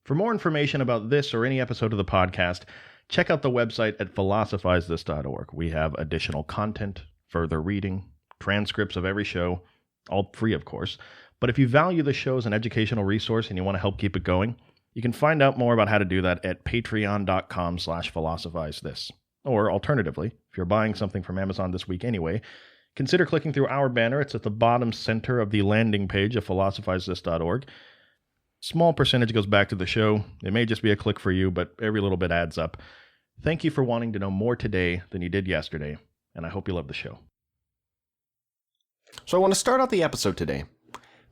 For more information about this or any episode of the podcast, check out the website at philosophizethis.org. We have additional content, further reading, transcripts of every show, all free, of course. But if you value the show as an educational resource and you want to help keep it going, you can find out more about how to do that at patreon.com/philosophizethis. Or alternatively, if you're buying something from Amazon this week anyway, consider clicking through our banner. It's at the bottom center of the landing page of philosophizethis.org. Small percentage goes back to the show. It may just be a click for you, but every little bit adds up. Thank you for wanting to know more today than you did yesterday, and I hope you love the show. So I want to start out the episode today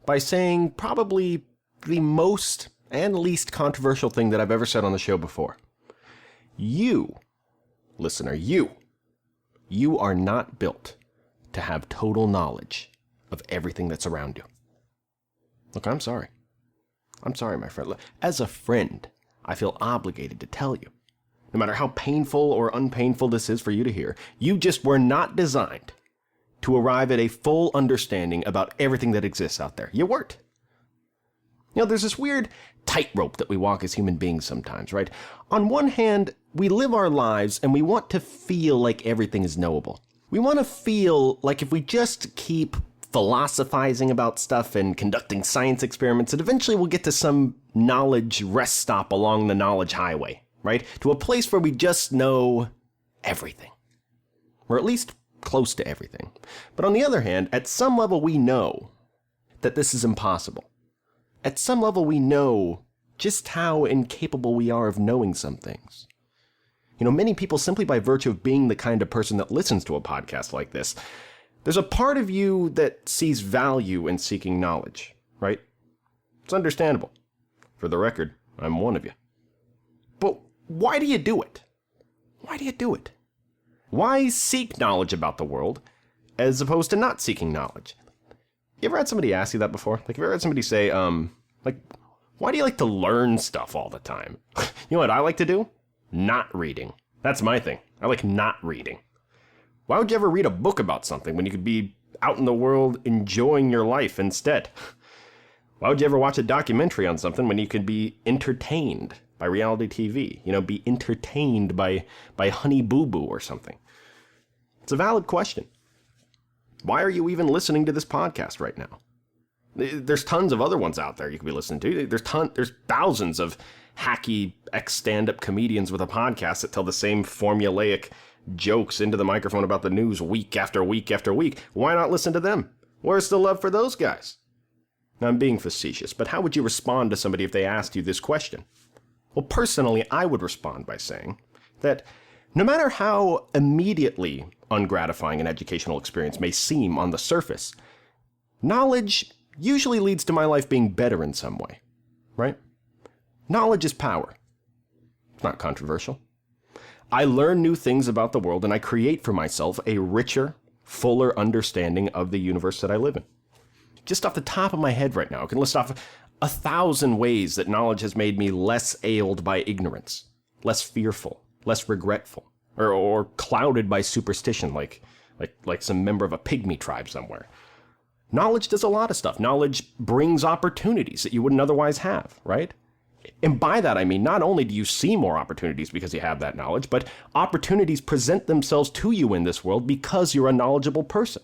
by saying probably the most and least controversial thing that I've ever said on the show before. You, listener, you are not built to have total knowledge of everything that's around you. Look, I'm sorry. I'm sorry, my friend. As a friend, I feel obligated to tell you, no matter how painful or unpainful this is for you to hear, you just were not designed to arrive at a full understanding about everything that exists out there. You weren't. You know, there's this weird tightrope that we walk as human beings sometimes, right? On one hand, we live our lives and we want to feel like everything is knowable. We want to feel like if we just keep philosophizing about stuff and conducting science experiments, that eventually we'll get to some knowledge rest stop along the knowledge highway, right? To a place where we just know everything. Or at least close to everything. But on the other hand, at some level we know that this is impossible. At some level we know just how incapable we are of knowing some things. You know, many people, simply by virtue of being the kind of person that listens to a podcast like this, there's a part of you that sees value in seeking knowledge, right? It's understandable. For the record, I'm one of you. But why do you do it? Why do you do it? Why seek knowledge about the world as opposed to not seeking knowledge? You ever had somebody ask you that before? Like, have you ever had somebody say, why do you like to learn stuff all the time? You know what I like to do? Not reading. That's my thing. I like not reading. Why would you ever read a book about something when you could be out in the world enjoying your life instead? Why would you ever watch a documentary on something when you could be entertained by reality TV? You know, be entertained by Honey Boo Boo or something. It's a valid question. Why are you even listening to this podcast right now? There's tons of other ones out there you could be listening to. There's thousands of hacky ex-stand-up comedians with a podcast that tell the same formulaic jokes into the microphone about the news week after week after week. Why not listen to them? Where's the love for those guys? Now, I'm being facetious, but how would you respond to somebody if they asked you this question? Well, personally, I would respond by saying that no matter how immediately ungratifying an educational experience may seem on the surface, knowledge usually leads to my life being better in some way, right? Knowledge is power. It's not controversial. I learn new things about the world and I create for myself a richer, fuller understanding of the universe that I live in. Just off the top of my head right now, I can list off 1,000 ways that knowledge has made me less ailed by ignorance, less fearful, less regretful, or clouded by superstition like some member of a pygmy tribe somewhere. Knowledge does a lot of stuff. Knowledge brings opportunities that you wouldn't otherwise have, right? And by that, I mean, not only do you see more opportunities because you have that knowledge, but opportunities present themselves to you in this world because you're a knowledgeable person.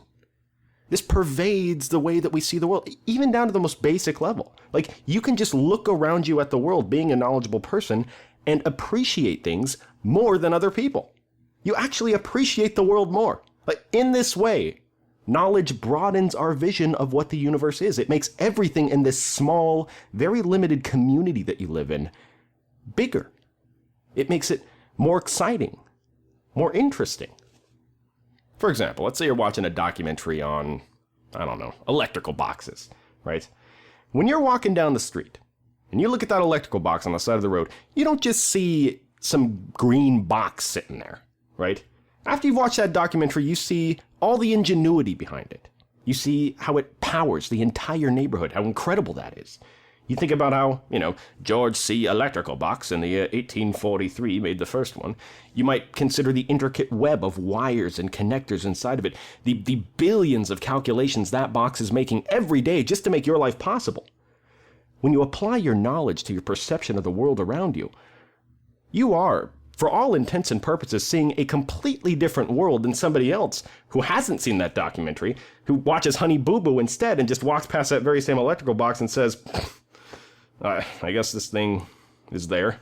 This pervades the way that we see the world, even down to the most basic level. Like, you can just look around you at the world being a knowledgeable person and appreciate things more than other people. You actually appreciate the world more. Like, in this way, knowledge broadens our vision of what the universe is. It makes everything in this small, very limited community that you live in bigger. It makes it more exciting, more interesting. For example, let's say you're watching a documentary on, I don't know, electrical boxes, right? When you're walking down the street and you look at that electrical box on the side of the road, you don't just see some green box sitting there, right? After you've watched that documentary, you see all the ingenuity behind it. You see how it powers the entire neighborhood, how incredible that is. You think about how, George C. Electrical Box in the year 1843 made the first one. You might consider the intricate web of wires and connectors inside of it, the billions of calculations that box is making every day just to make your life possible. when you apply your knowledge to your perception of the world around you, you are, for all intents and purposes, seeing a completely different world than somebody else who hasn't seen that documentary, who watches Honey Boo Boo instead and just walks past that very same electrical box and says, I guess this thing is there.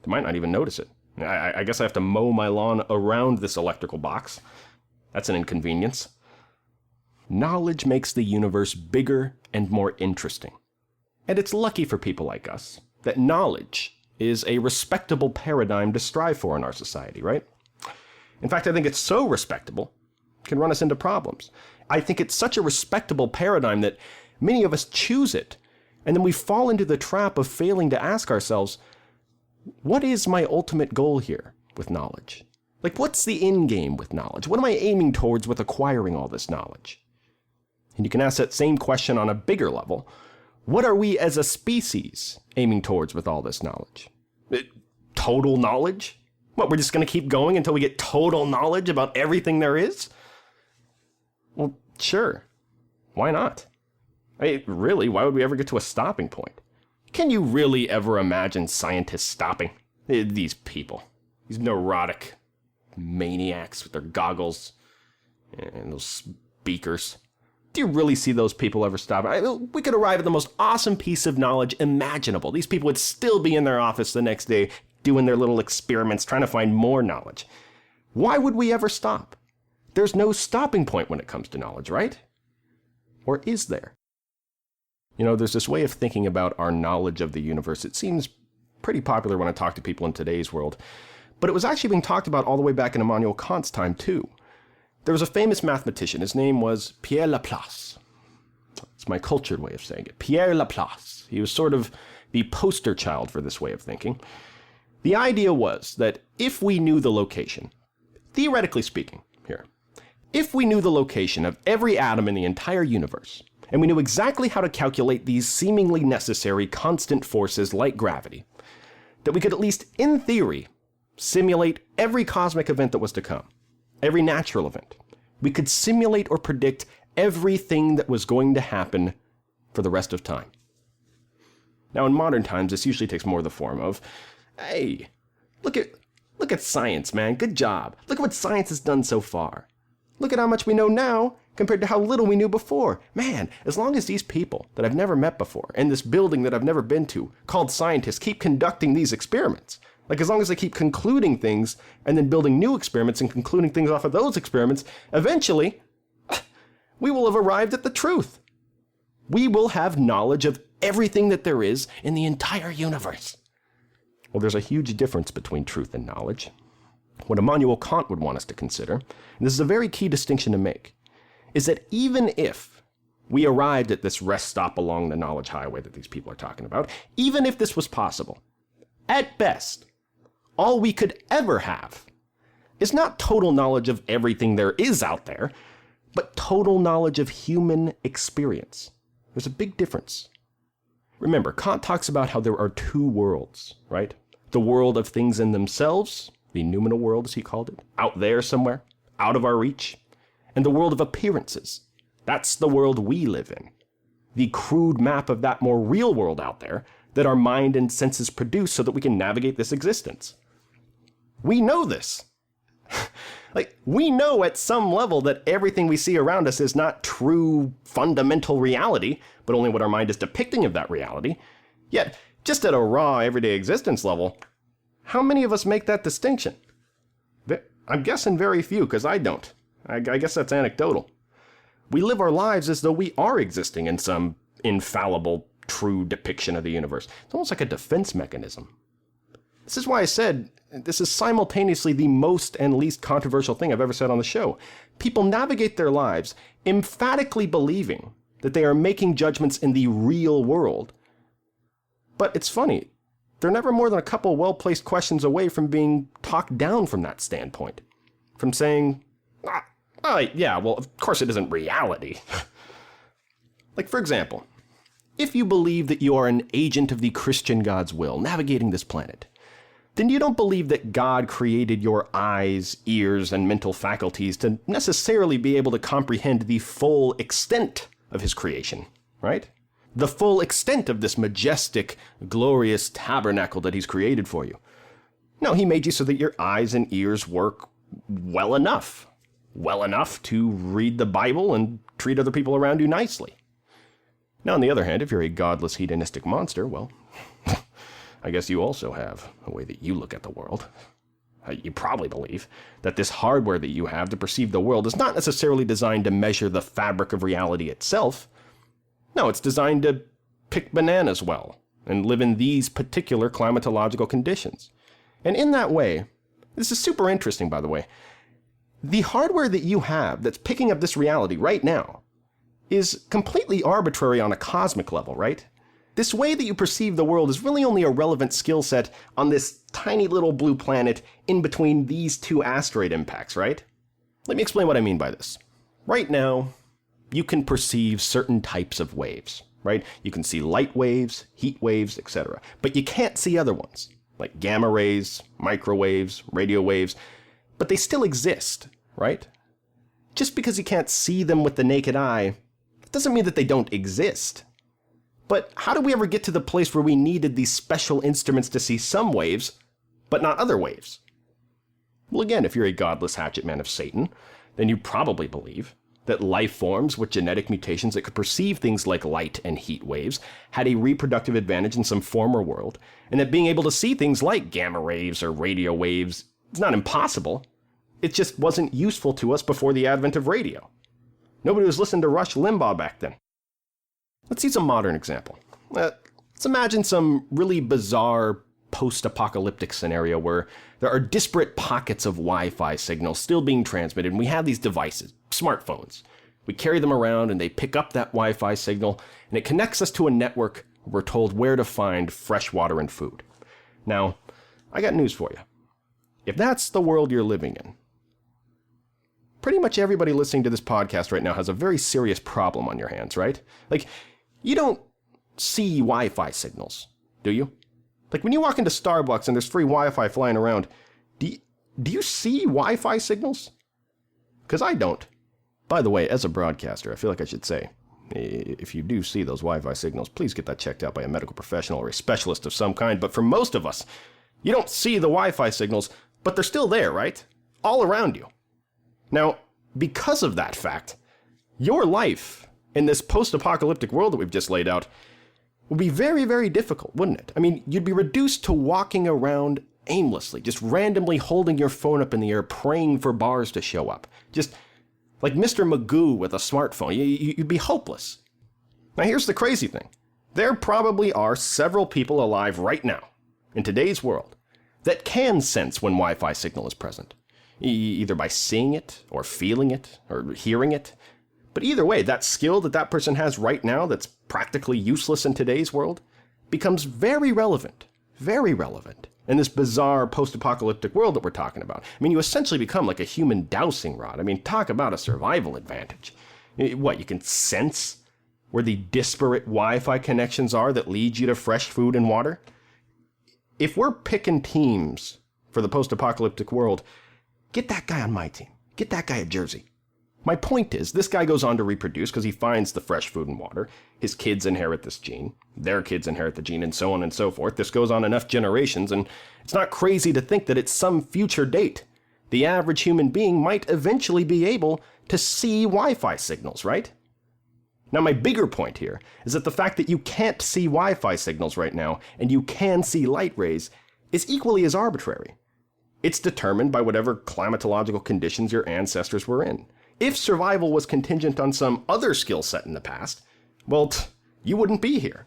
They might not even notice it. I guess I have to mow my lawn around this electrical box. That's an inconvenience. Knowledge makes the universe bigger and more interesting. And it's lucky for people like us that knowledge is a respectable paradigm to strive for in our society, right? In fact, I think it's so respectable, it can run us into problems. I think it's such a respectable paradigm that many of us choose it, and then we fall into the trap of failing to ask ourselves, what is my ultimate goal here with knowledge? Like, what's the end game with knowledge? What am I aiming towards with acquiring all this knowledge? And you can ask that same question on a bigger level. What are we as a species aiming towards with all this knowledge? Total knowledge? What, we're just going to keep going until we get total knowledge about everything there is? Well, sure. Why not? I mean, really, why would we ever get to a stopping point? Can you really ever imagine scientists stopping? These people. These neurotic maniacs with their goggles and those speakers. Do you really see those people ever stop? We could arrive at the most awesome piece of knowledge imaginable. These people would still be in their office the next day doing their little experiments, trying to find more knowledge. Why would we ever stop? There's no stopping point when it comes to knowledge, right? Or is there? You know, there's this way of thinking about our knowledge of the universe. It seems pretty popular when I talk to people in today's world. But it was actually being talked about all the way back in Immanuel Kant's time, too. There was a famous mathematician. His name was Pierre Laplace. It's my cultured way of saying it. Pierre Laplace. He was sort of the poster child for this way of thinking. The idea was that if we knew the location, theoretically speaking here, if we knew the location of every atom in the entire universe, and we knew exactly how to calculate these seemingly necessary constant forces like gravity, that we could at least, in theory, simulate every cosmic event that was to come. Every natural event. We could simulate or predict everything that was going to happen for the rest of time. Now, in modern times, this usually takes more the form of, hey, look at science, man. Good job. Look at what science has done so far. Look at how much we know now compared to how little we knew before. Man, as long as these people that I've never met before, in this building that I've never been to, called scientists, keep conducting these experiments, like as long as they keep concluding things and then building new experiments and concluding things off of those experiments, eventually, we will have arrived at the truth. We will have knowledge of everything that there is in the entire universe. Well, there's a huge difference between truth and knowledge. What Immanuel Kant would want us to consider, and this is a very key distinction to make, is that even if we arrived at this rest stop along the knowledge highway that these people are talking about, even if this was possible, at best, all we could ever have is not total knowledge of everything there is out there, but total knowledge of human experience. There's a big difference. Remember, Kant talks about how there are two worlds, right? The world of things in themselves, the noumenal world as he called it, out there somewhere, out of our reach, and the world of appearances. That's the world we live in. The crude map of that more real world out there that our mind and senses produce so that we can navigate this existence. We know this. We know at some level that everything we see around us is not true fundamental reality, but only what our mind is depicting of that reality. Yet, just at a raw everyday existence level, how many of us make that distinction? I'm guessing very few, because I don't. I guess that's anecdotal. We live our lives as though we are existing in some infallible, true depiction of the universe. It's almost like a defense mechanism. This is why I said this is simultaneously the most and least controversial thing I've ever said on the show. People navigate their lives emphatically believing that they are making judgments in the real world. But it's funny, they're never more than a couple well-placed questions away from being talked down from that standpoint. From saying, yeah, well, of course it isn't reality. Like, for example, if you believe that you are an agent of the Christian God's will navigating this planet, then you don't believe that God created your eyes, ears, and mental faculties to necessarily be able to comprehend the full extent of his creation, right? the full extent of this majestic, glorious tabernacle that he's created for you. No, he made you so that your eyes and ears work well enough to read the Bible and treat other people around you nicely. Now, on the other hand, if you're a godless hedonistic monster, well, I guess you also have a way that you look at the world. You probably believe that this hardware that you have to perceive the world is not necessarily designed to measure the fabric of reality itself. No, it's designed to pick bananas well and live in these particular climatological conditions. And in that way, this is super interesting, by the way, the hardware that you have that's picking up this reality right now is completely arbitrary on a cosmic level, right? This way that you perceive the world is really only a relevant skill set on this tiny little blue planet in between these two asteroid impacts, right? Let me explain what I mean by this. Right now, you can perceive certain types of waves, right? You can see light waves, heat waves, etc. But you can't see other ones, like gamma rays, microwaves, radio waves, but they still exist, right? Just because you can't see them with the naked eye, it doesn't mean that they don't exist. But how did we ever get to the place where we needed these special instruments to see some waves, but not other waves? Well, again, if you're a godless hatchet man of Satan, then you probably believe that life forms with genetic mutations that could perceive things like light and heat waves had a reproductive advantage in some former world, and that being able to see things like gamma waves or radio waves is not impossible. It just wasn't useful to us before the advent of radio. Nobody was listening to Rush Limbaugh back then. Let's use a modern example. Let's imagine some really bizarre post-apocalyptic scenario where there are disparate pockets of Wi-Fi signals still being transmitted, and we have these devices, smartphones. We carry them around and they pick up that Wi-Fi signal, and it connects us to a network where we're told where to find fresh water and food. Now, I got news for you. If that's the world you're living in, pretty much everybody listening to this podcast right now has a very serious problem on your hands, right? Like, you don't see Wi-Fi signals, do you? Like, when you walk into Starbucks and there's free Wi-Fi flying around, do you see Wi-Fi signals? Because I don't. By the way, as a broadcaster, I feel like I should say, if you do see those Wi-Fi signals, please get that checked out by a medical professional or a specialist of some kind. But for most of us, you don't see the Wi-Fi signals, but they're still there, right? All around you. Now, because of that fact, your life in this post-apocalyptic world that we've just laid out would be very, very difficult, wouldn't it? I mean, you'd be reduced to walking around aimlessly, just randomly holding your phone up in the air, praying for bars to show up. Just like Mr. Magoo with a smartphone. You'd be hopeless. Now, here's the crazy thing. There probably are several people alive right now, in today's world, that can sense when Wi-Fi signal is present. Either by seeing it, or feeling it, or hearing it. But either way, that skill that that person has right now that's practically useless in today's world becomes very relevant in this bizarre post-apocalyptic world that we're talking about. I mean, you essentially become like a human dowsing rod. I mean, talk about a survival advantage. What, you can sense where the disparate Wi-Fi connections are that lead you to fresh food and water? If we're picking teams for the post-apocalyptic world, get that guy on my team. Get that guy a jersey. My point is, this guy goes on to reproduce because he finds the fresh food and water. His kids inherit this gene. Their kids inherit the gene, and so on and so forth. This goes on enough generations, and it's not crazy to think that at some future date, the average human being might eventually be able to see Wi-Fi signals, right? Now, my bigger point here is that the fact that you can't see Wi-Fi signals right now, and you can see light rays, is equally as arbitrary. It's determined by whatever climatological conditions your ancestors were in. If survival was contingent on some other skill set in the past, well, you wouldn't be here.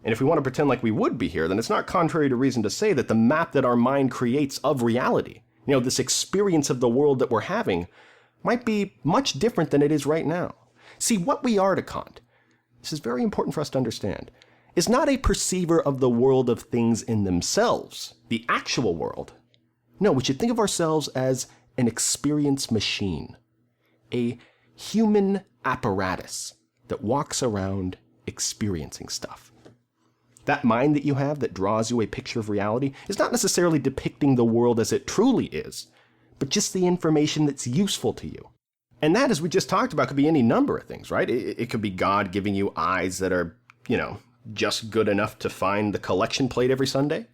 And if we want to pretend like we would be here, then it's not contrary to reason to say that the map that our mind creates of reality, this experience of the world that we're having, might be much different than it is right now. See, what we are to Kant, this is very important for us to understand, is not a perceiver of the world of things in themselves, the actual world. No, we should think of ourselves as an experience machine. A human apparatus that walks around experiencing stuff. That mind that you have that draws you a picture of reality is not necessarily depicting the world as it truly is, but just the information that's useful to you. And that, as we just talked about, could be any number of things, right? It could be God giving you eyes that are, just good enough to find the collection plate every Sunday?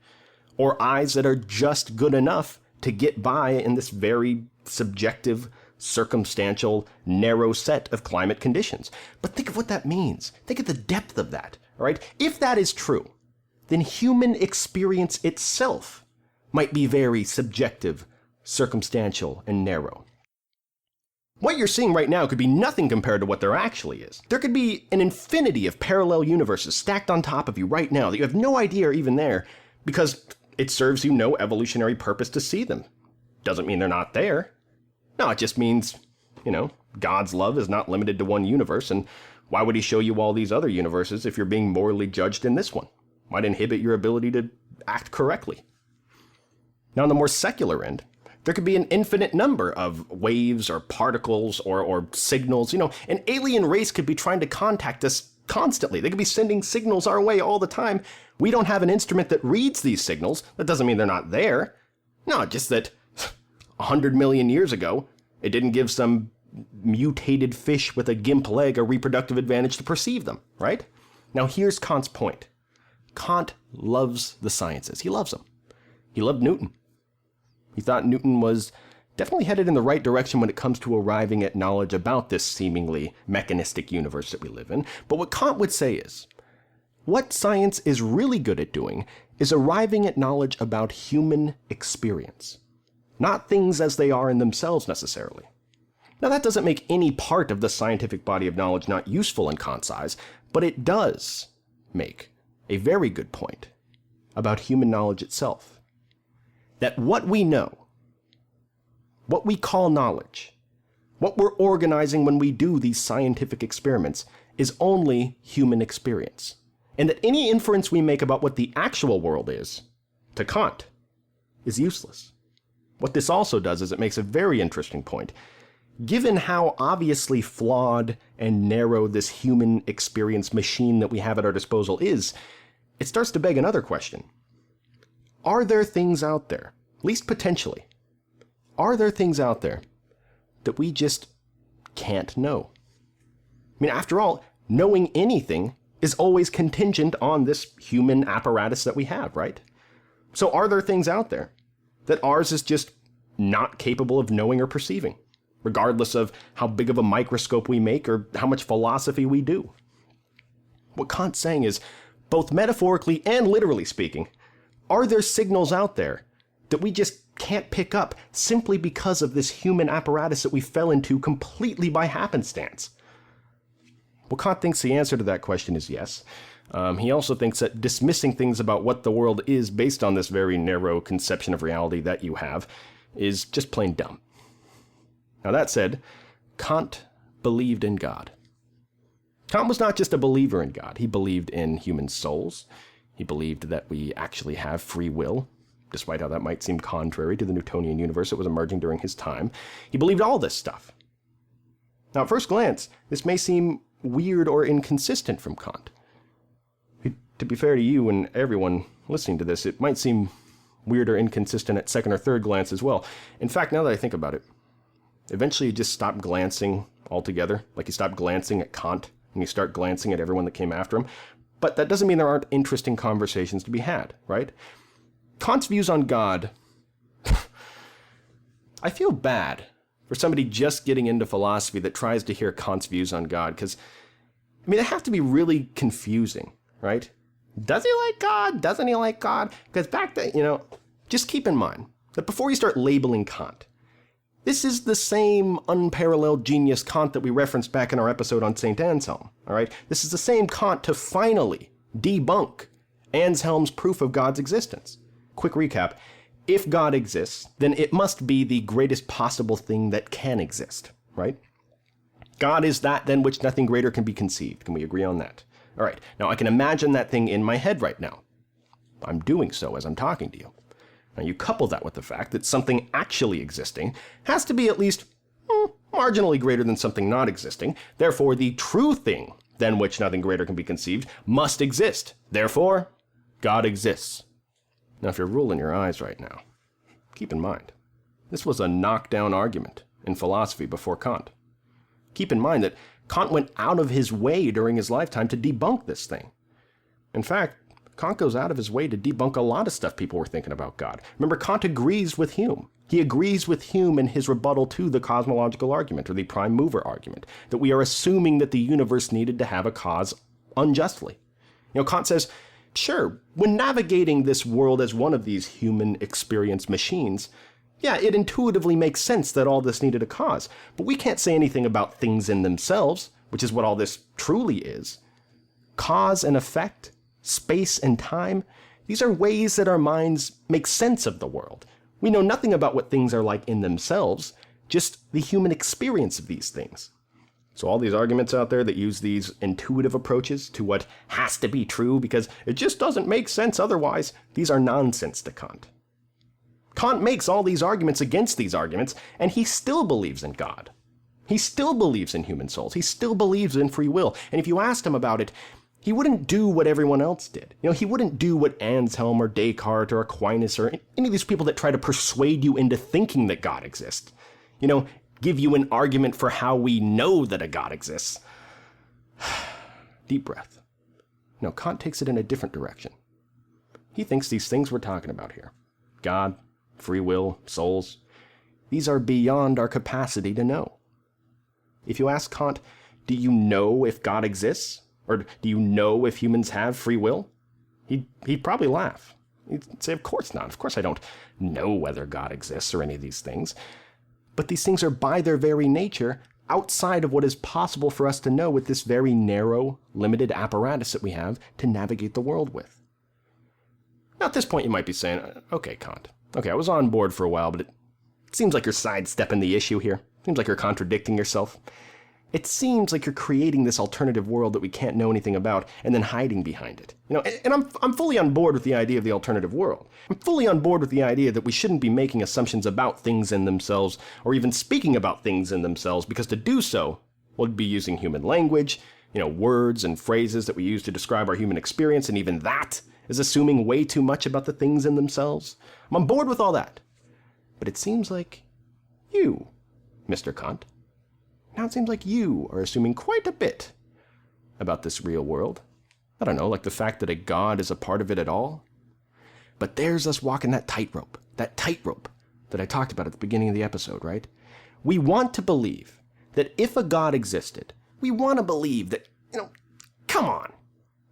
Or eyes that are just good enough to get by in this very subjective, circumstantial, narrow set of climate conditions? But think of what that means. Think of the depth of that, all right? If that is true, then human experience itself might be very subjective, circumstantial, and narrow. What you're seeing right now could be nothing compared to what there actually is. There could be an infinity of parallel universes stacked on top of you right now that you have no idea are even there because it serves you no evolutionary purpose to see them. Doesn't mean they're not there. No, it just means, God's love is not limited to one universe, and why would he show you all these other universes if you're being morally judged in this one? Might inhibit your ability to act correctly. Now, on the more secular end, there could be an infinite number of waves or particles or signals. An alien race could be trying to contact us constantly. They could be sending signals our way all the time. We don't have an instrument that reads these signals. That doesn't mean they're not there. No, just that 100 million years ago, it didn't give some mutated fish with a gimp leg a reproductive advantage to perceive them, right? Now, here's Kant's point. Kant loves the sciences. He loves them. He loved Newton. He thought Newton was definitely headed in the right direction when it comes to arriving at knowledge about this seemingly mechanistic universe that we live in. But what Kant would say is, what science is really good at doing is arriving at knowledge about human experience, not things as they are in themselves necessarily. Now, that doesn't make any part of the scientific body of knowledge not useful in Kant's eyes, but it does make a very good point about human knowledge itself. That what we know, what we call knowledge, what we're organizing when we do these scientific experiments is only human experience. And that any inference we make about what the actual world is, to Kant, is useless. What this also does is it makes a very interesting point. Given how obviously flawed and narrow this human experience machine that we have at our disposal is, it starts to beg another question. Are there things out there, at least potentially, are there things out there that we just can't know? I mean, after all, knowing anything is always contingent on this human apparatus that we have, right? So are there things out there that ours is just not capable of knowing or perceiving, regardless of how big of a microscope we make or how much philosophy we do? What Kant's saying is, both metaphorically and literally speaking, are there signals out there that we just can't pick up simply because of this human apparatus that we fell into completely by happenstance? Well, Kant thinks the answer to that question is yes. He also thinks that dismissing things about what the world is based on this very narrow conception of reality that you have is just plain dumb. Now, that said, Kant believed in God. Kant was not just a believer in God. He believed in human souls. He believed that we actually have free will, despite how that might seem contrary to the Newtonian universe that was emerging during his time. He believed all this stuff. Now, at first glance, this may seem weird or inconsistent from Kant. To be fair to you and everyone listening to this, it might seem weird or inconsistent at second or third glance as well. In fact, now that I think about it, eventually you just stop glancing altogether, like you stop glancing at Kant and you start glancing at everyone that came after him. But that doesn't mean there aren't interesting conversations to be had, right? Kant's views on God, I feel bad for somebody just getting into philosophy that tries to hear Kant's views on God, because, they have to be really confusing, right? Does he like God? Doesn't he like God? Because back then, just keep in mind that before you start labeling Kant, this is the same unparalleled genius Kant that we referenced back in our episode on St. Anselm, all right? This is the same Kant to finally debunk Anselm's proof of God's existence. Quick recap. If God exists, then it must be the greatest possible thing that can exist, right? God is that than which nothing greater can be conceived. Can we agree on that? All right. Now, I can imagine that thing in my head right now. I'm doing so as I'm talking to you. Now, you couple that with the fact that something actually existing has to be at least marginally greater than something not existing. Therefore, the true thing than which nothing greater can be conceived must exist. Therefore, God exists. Now, if you're rolling your eyes right now, keep in mind, this was a knockdown argument in philosophy before Kant. Keep in mind that Kant went out of his way during his lifetime to debunk this thing. In fact, Kant goes out of his way to debunk a lot of stuff people were thinking about God. Remember, Kant agrees with Hume. He agrees with Hume in his rebuttal to the cosmological argument, or the prime mover argument, that we are assuming that the universe needed to have a cause unjustly. Kant says, sure, when navigating this world as one of these human experience machines, yeah, it intuitively makes sense that all this needed a cause, but we can't say anything about things in themselves, which is what all this truly is. Cause and effect, space and time, these are ways that our minds make sense of the world. We know nothing about what things are like in themselves, just the human experience of these things. So all these arguments out there that use these intuitive approaches to what has to be true because it just doesn't make sense otherwise, these are nonsense to Kant. Kant makes all these arguments against these arguments, and he still believes in God. He still believes in human souls. He still believes in free will. And if you asked him about it, he wouldn't do what everyone else did. He wouldn't do what Anselm or Descartes or Aquinas or any of these people that try to persuade you into thinking that God exists. Give you an argument for how we know that a God exists. Deep breath. No, Kant takes it in a different direction. He thinks these things we're talking about here, God, free will, souls, these are beyond our capacity to know. If you ask Kant, do you know if God exists? Or do you know if humans have free will? He'd probably laugh. He'd say, of course not. Of course I don't know whether God exists or any of these things. But these things are by their very nature outside of what is possible for us to know with this very narrow, limited apparatus that we have to navigate the world with. Now at this point you might be saying, okay, Kant, okay, I was on board for a while, but it seems like you're sidestepping the issue here. It seems like you're contradicting yourself. It seems like you're creating this alternative world that we can't know anything about and then hiding behind it. And I'm fully on board with the idea of the alternative world. I'm fully on board with the idea that we shouldn't be making assumptions about things in themselves or even speaking about things in themselves, because to do so would be using human language, words and phrases that we use to describe our human experience, and even that is assuming way too much about the things in themselves. I'm on board with all that. But it seems like you, Mr. Kant, now it seems like you are assuming quite a bit about this real world. I don't know, like the fact that a God is a part of it at all. But there's us walking that tightrope that I talked about at the beginning of the episode, right? We want to believe that if a God existed, we want to believe that, come on,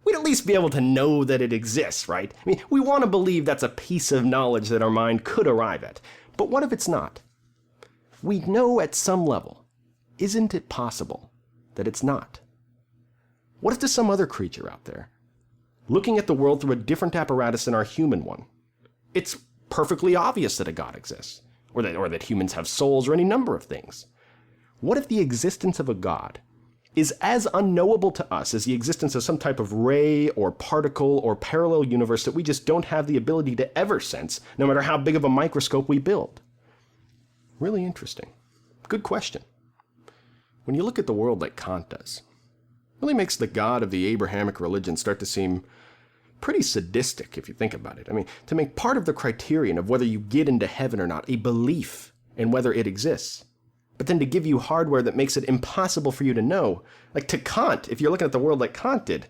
we'd at least be able to know that it exists, right? I mean, we want to believe that's a piece of knowledge that our mind could arrive at. But what if it's not? We know at some level, isn't it possible that it's not? What if there's some other creature out there, looking at the world through a different apparatus than our human one? It's perfectly obvious that a God exists, or that humans have souls, or any number of things. What if the existence of a God is as unknowable to us as the existence of some type of ray or particle or parallel universe that we just don't have the ability to ever sense, no matter how big of a microscope we build? Really interesting. Good question. When you look at the world like Kant does, it really makes the God of the Abrahamic religion start to seem pretty sadistic if you think about it. I mean, to make part of the criterion of whether you get into heaven or not a belief in whether it exists, but then to give you hardware that makes it impossible for you to know. Like to Kant, if you're looking at the world like Kant did,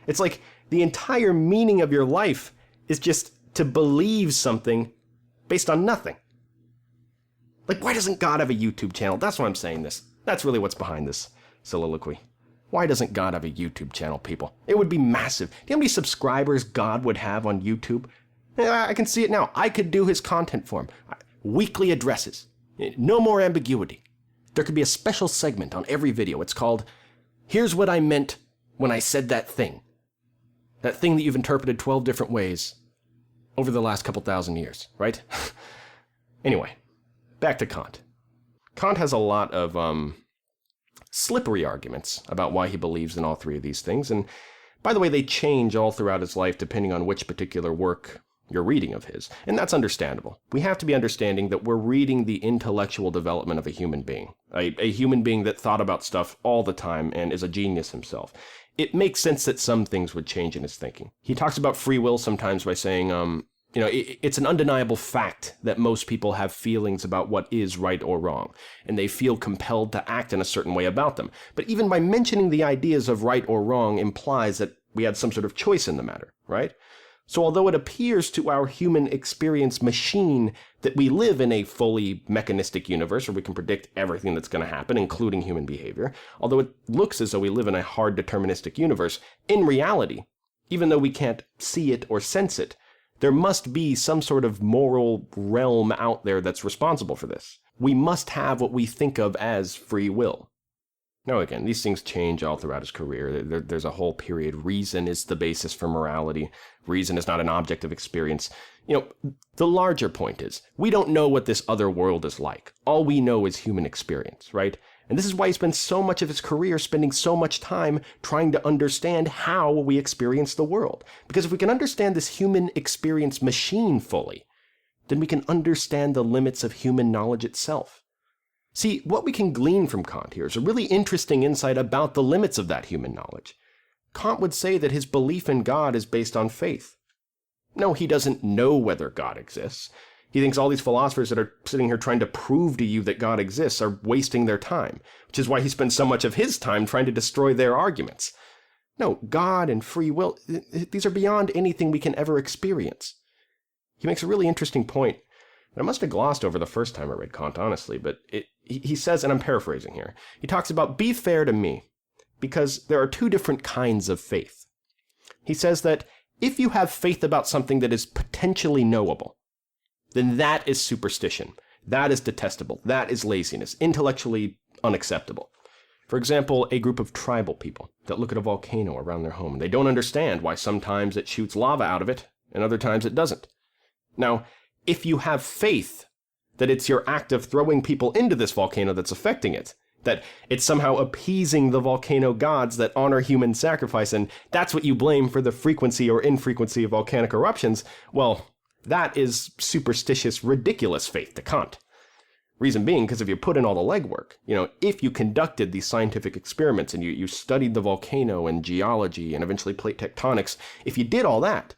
it's like the entire meaning of your life is just to believe something based on nothing. Like, why doesn't God have a YouTube channel? That's why I'm saying this. That's really what's behind this soliloquy. Why doesn't God have a YouTube channel, people? It would be massive. Do you know how many subscribers God would have on YouTube? I can see it now. I could do his content for him. Weekly addresses. No more ambiguity. There could be a special segment on every video. It's called, Here's What I Meant When I Said That Thing. That thing that you've interpreted 12 different ways over the last couple thousand years, right? Anyway, back to Kant. Kant has a lot of slippery arguments about why he believes in all three of these things. And by the way, they change all throughout his life depending on which particular work you're reading of his. And that's understandable. We have to be understanding that we're reading the intellectual development of a human being. A human being that thought about stuff all the time and is a genius himself. It makes sense that some things would change in his thinking. He talks about free will sometimes by saying, it's an undeniable fact that most people have feelings about what is right or wrong, and they feel compelled to act in a certain way about them. But even by mentioning the ideas of right or wrong implies that we had some sort of choice in the matter, right? So although it appears to our human experience machine that we live in a fully mechanistic universe where we can predict everything that's going to happen, including human behavior, although it looks as though we live in a hard deterministic universe, in reality, even though we can't see it or sense it, there must be some sort of moral realm out there that's responsible for this. We must have what we think of as free will. Now again, these things change all throughout his career. There's a whole period. Reason is the basis for morality. Reason is not an object of experience. The larger point is, we don't know what this other world is like. All we know is human experience, right? And this is why he spends so much of his career spending so much time trying to understand how we experience the world. Because if we can understand this human experience machine fully, then we can understand the limits of human knowledge itself. See, what we can glean from Kant here is a really interesting insight about the limits of that human knowledge. Kant would say that his belief in God is based on faith. No, he doesn't know whether God exists. He thinks all these philosophers that are sitting here trying to prove to you that God exists are wasting their time, which is why he spends so much of his time trying to destroy their arguments. No, God and free will, these are beyond anything we can ever experience. He makes a really interesting point. I must have glossed over the first time I read Kant, honestly, but he says, and I'm paraphrasing here, he talks about, be fair to me, because there are two different kinds of faith. He says that if you have faith about something that is potentially knowable, then that is superstition. That is detestable. That is laziness, intellectually unacceptable. For example, a group of tribal people that look at a volcano around their home, and they don't understand why sometimes it shoots lava out of it, and other times it doesn't. Now, if you have faith that it's your act of throwing people into this volcano that's affecting it, that it's somehow appeasing the volcano gods that honor human sacrifice, and that's what you blame for the frequency or infrequency of volcanic eruptions, well, that is superstitious, ridiculous faith to Kant. Reason being, because if you put in all the legwork, if you conducted these scientific experiments and you studied the volcano and geology and eventually plate tectonics, if you did all that,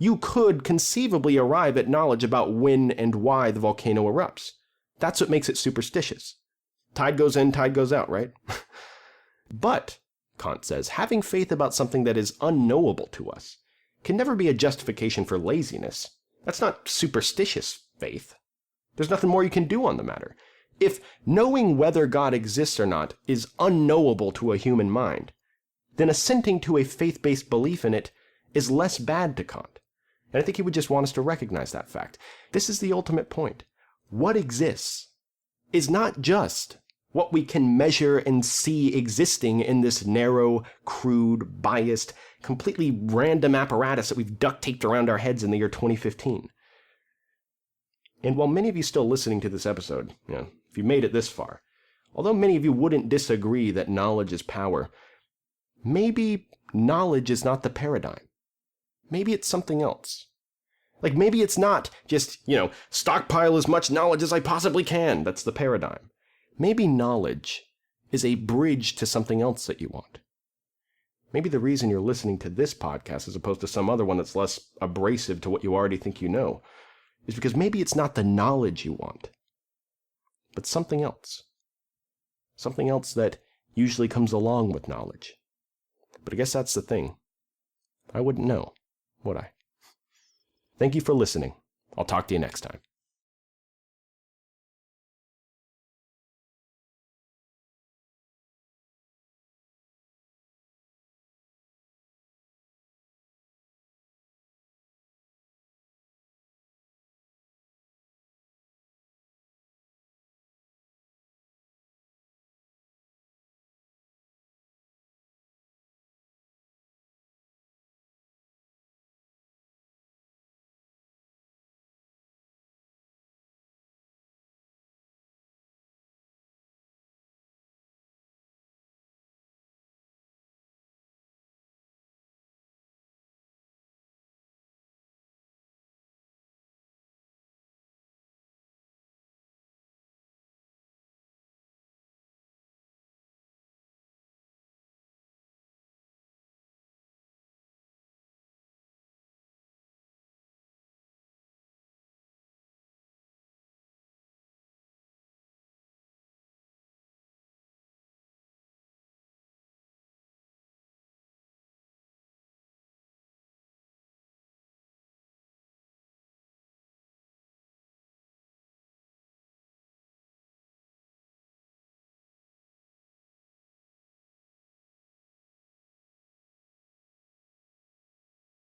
you could conceivably arrive at knowledge about when and why the volcano erupts. That's what makes it superstitious. Tide goes in, tide goes out, right? But, Kant says, having faith about something that is unknowable to us can never be a justification for laziness. That's not superstitious faith. There's nothing more you can do on the matter. If knowing whether God exists or not is unknowable to a human mind, then assenting to a faith-based belief in it is less bad to Kant. And I think he would just want us to recognize that fact. This is the ultimate point. What exists is not just what we can measure and see existing in this narrow, crude, biased, completely random apparatus that we've duct taped around our heads in the year 2015. And while many of you still listening to this episode, if you made it this far, although many of you wouldn't disagree that knowledge is power, maybe knowledge is not the paradigm. Maybe it's something else. Like maybe it's not just, stockpile as much knowledge as I possibly can. That's the paradigm. Maybe knowledge is a bridge to something else that you want. Maybe the reason you're listening to this podcast as opposed to some other one that's less abrasive to what you already think you know is because maybe it's not the knowledge you want, but something else. Something else that usually comes along with knowledge. But I guess that's the thing. I wouldn't know, would I? Thank you for listening. I'll talk to you next time.